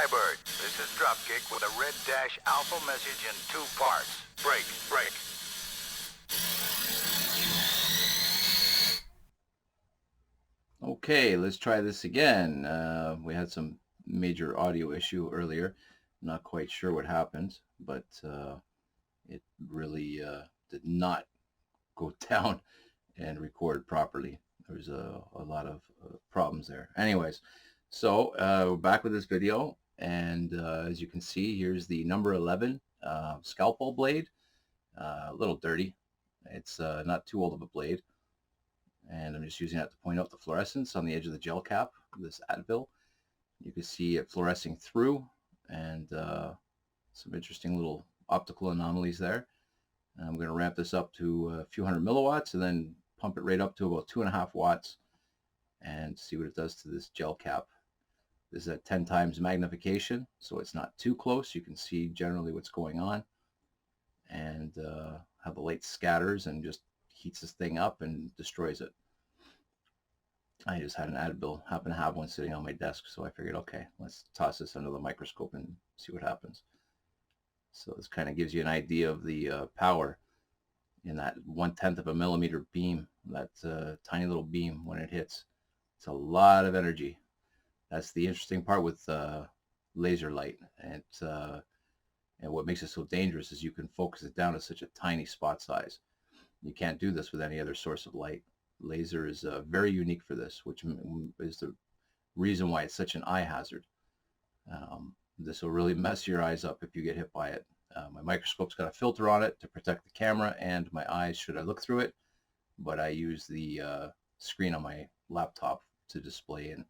Skybird, this is Dropkick with a red dash alpha message in 2 parts. Break, break. Okay, let's try this again. We had some major audio issue earlier. Not quite sure what happened, but it really did not go down and record properly. There was a lot of problems there. Anyways, so we're back with this video, and as you can see, here's the number 11 scalpel blade. A little dirty. It's not too old of a blade. And I'm just using that to point out the fluorescence on the edge of the gel cap, this ADVIL. You can see it fluorescing through, and some interesting little optical anomalies there. And I'm going to ramp this up to a few hundred milliwatts and then pump it right up to about 2.5 watts and see what it does to this gel cap. This is at 10 times magnification, so it's not too close. You can see generally what's going on, and how the light scatters and just heats this thing up and destroys it. I just had an ADVIL, happen to have one sitting on my desk, so I figured, okay, let's toss this under the microscope and see what happens. So this kind of gives you an idea of the power in that 1/10 of a millimeter beam, that tiny little beam when it hits. It's a lot of energy. That's the interesting part with laser light, and what makes it so dangerous is you can focus it down to such a tiny spot size. You can't do this with any other source of light. Laser is very unique for this, which is the reason why it's such an eye hazard. This will really mess your eyes up if you get hit by it. My microscope's got a filter on it to protect the camera and my eyes should I look through it, but I use the screen on my laptop to display and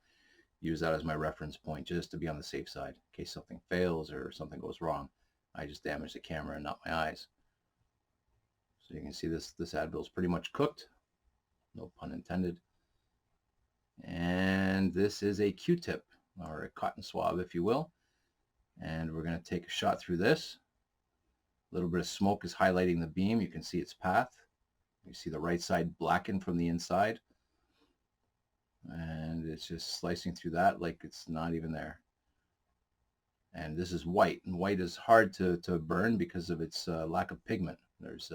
use that as my reference point just to be on the safe side in case something fails or something goes wrong. I just damage the camera and not my eyes. So you can see this ADVIL is pretty much cooked, no pun intended. And this is a Q-tip, or a cotton swab, if you will. And we're going to take a shot through this. A little bit of smoke is highlighting the beam. You can see its path. You see the right side blackened from the inside. And it's just slicing through that like it's not even there. And this is white, and white is hard to burn because of its lack of pigment. There's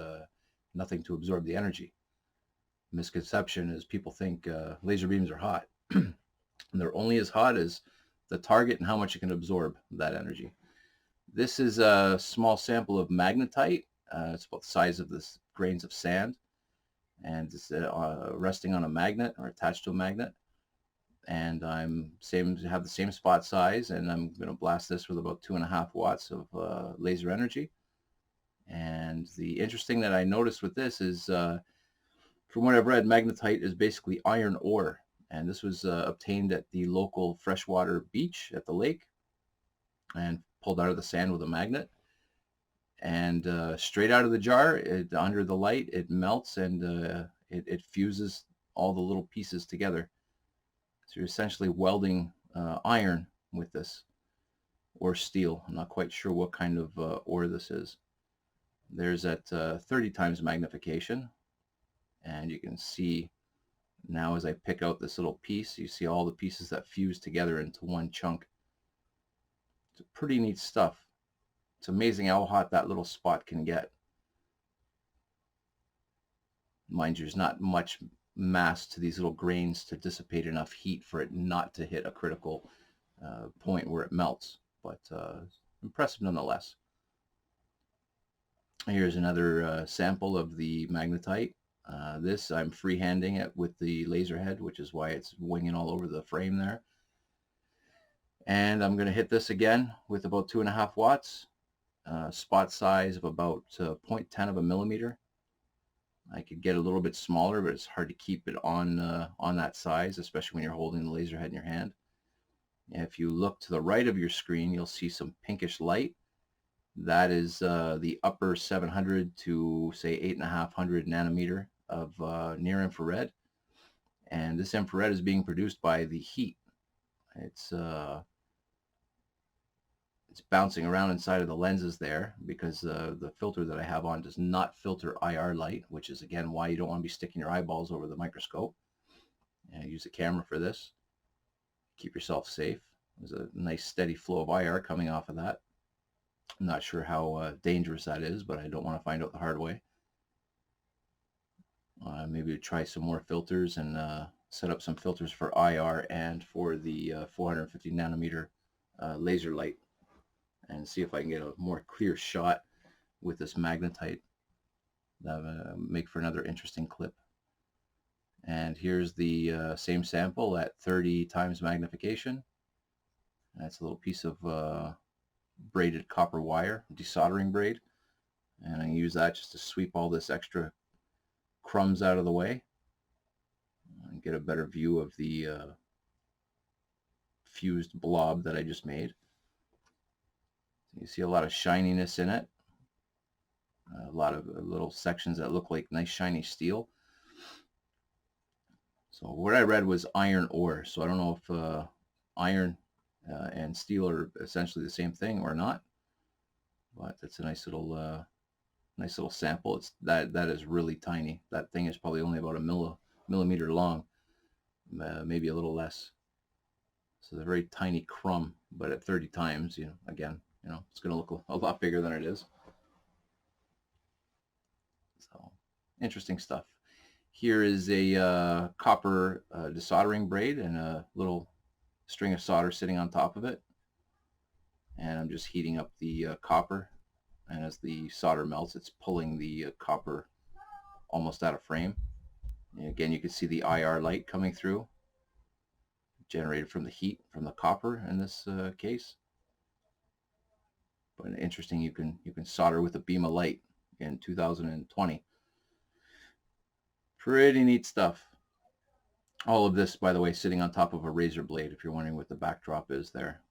nothing to absorb the energy. Misconception is people think laser beams are hot. And they're only as hot as the target and how much it can absorb that energy. This is a small sample of magnetite. It's about the size of this grains of sand, and it's resting on a magnet or attached to a magnet. And I'm have the same spot size, and I'm going to blast this with about 2.5 watts of laser energy. And the interesting that I noticed with this is, from what I've read, magnetite is basically iron ore, and this was obtained at the local freshwater beach at the lake and pulled out of the sand with a magnet. And straight out of the jar, under the light, it melts and it fuses all the little pieces together. So you're essentially welding iron with this, or steel. I'm not quite sure what kind of ore this is. There's at 30 times magnification, and you can see now as I pick out this little piece, you see all the pieces that fuse together into one chunk. It's pretty neat stuff. It's amazing how hot that little spot can get. Mind you, there's not much mass to these little grains to dissipate enough heat for it not to hit a critical point where it melts, but impressive nonetheless. Here's another sample of the magnetite. This I'm freehanding it with the laser head, which is why it's winging all over the frame there. And I'm going to hit this again with about 2.5 watts, spot size of about 0.10 of a millimeter. I could get a little bit smaller, but it's hard to keep it on that size, especially when you're holding the laser head in your hand. If you look to the right of your screen, you'll see some pinkish light. That is the upper 700 to say 8,500 nanometer of near infrared. And this infrared is being produced by the heat. It's bouncing around inside of the lenses there because the filter that I have on does not filter IR light, which is again why you don't want to be sticking your eyeballs over the microscope. And use a camera for this. Keep yourself safe. There's a nice steady flow of IR coming off of that. I'm not sure how dangerous that is, but I don't want to find out the hard way. Maybe try some more filters and set up some filters for IR and for the 450 nanometer laser light, and see if I can get a more clear shot with this magnetite. That make for another interesting clip. And here's the same sample at 30 times magnification. That's a little piece of braided copper wire, desoldering braid, and I use that just to sweep all this extra crumbs out of the way and get a better view of the fused blob that I just made. You see a lot of shininess in it, a lot of little sections that look like nice shiny steel. So what I read was iron ore, so I don't know if iron and steel are essentially the same thing or not, but it's a nice little sample. It's that is really tiny. That thing is probably only about a millimeter long, maybe a little less. So a very tiny crumb, but at 30 times, again, it's going to look a lot bigger than it is. So interesting stuff. Here is a copper desoldering braid and a little string of solder sitting on top of it. And I'm just heating up the copper. And as the solder melts, it's pulling the copper almost out of frame. And again, you can see the IR light coming through, generated from the heat from the copper in this case. But interesting, you can solder with a beam of light in 2020. Pretty neat stuff. All of this, by the way, sitting on top of a razor blade, if you're wondering what the backdrop is there.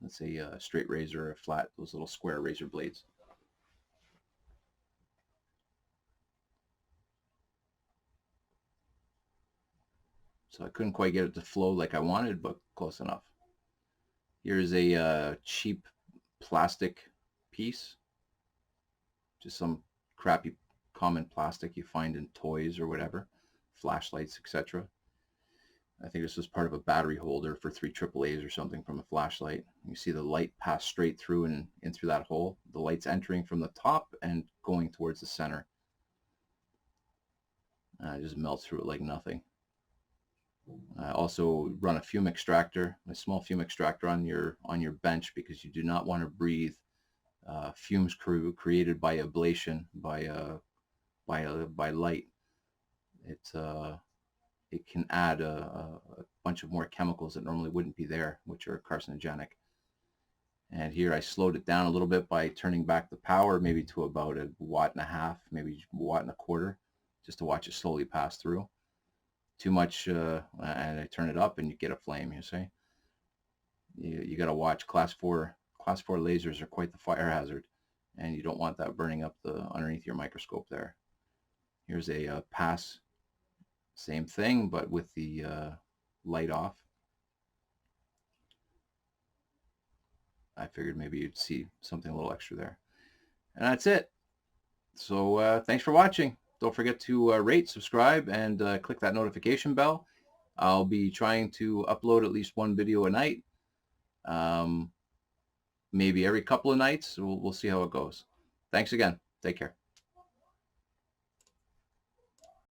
Let's say a straight razor or a flat, those little square razor blades. So I couldn't quite get it to flow like I wanted, but close enough. Here's a cheap plastic piece. Just some crappy common plastic you find in toys or whatever, flashlights, etc. I think this was part of a battery holder for 3 AAAs or something from a flashlight. You see the light pass straight through and in through that hole. The light's entering from the top and going towards the center. It just melts through it like nothing. I also run a fume extractor, a small fume extractor on your bench, because you do not want to breathe fumes created by ablation, by light. It can add a bunch of more chemicals that normally wouldn't be there, which are carcinogenic. And here I slowed it down a little bit by turning back the power, maybe to about 1.5 watts, maybe 1.25 watts, just to watch it slowly pass through. Too much, and I turn it up and you get a flame, you see. You got to watch. Class 4 lasers are quite the fire hazard, and you don't want that burning up underneath your microscope there. Here's a pass, same thing, but with the light off. I figured maybe you'd see something a little extra there. And that's it. So thanks for watching. Don't forget to rate, subscribe, and click that notification bell. I'll be trying to upload at least 1 video a night. Maybe every couple of nights. We'll see how it goes. Thanks again. Take care.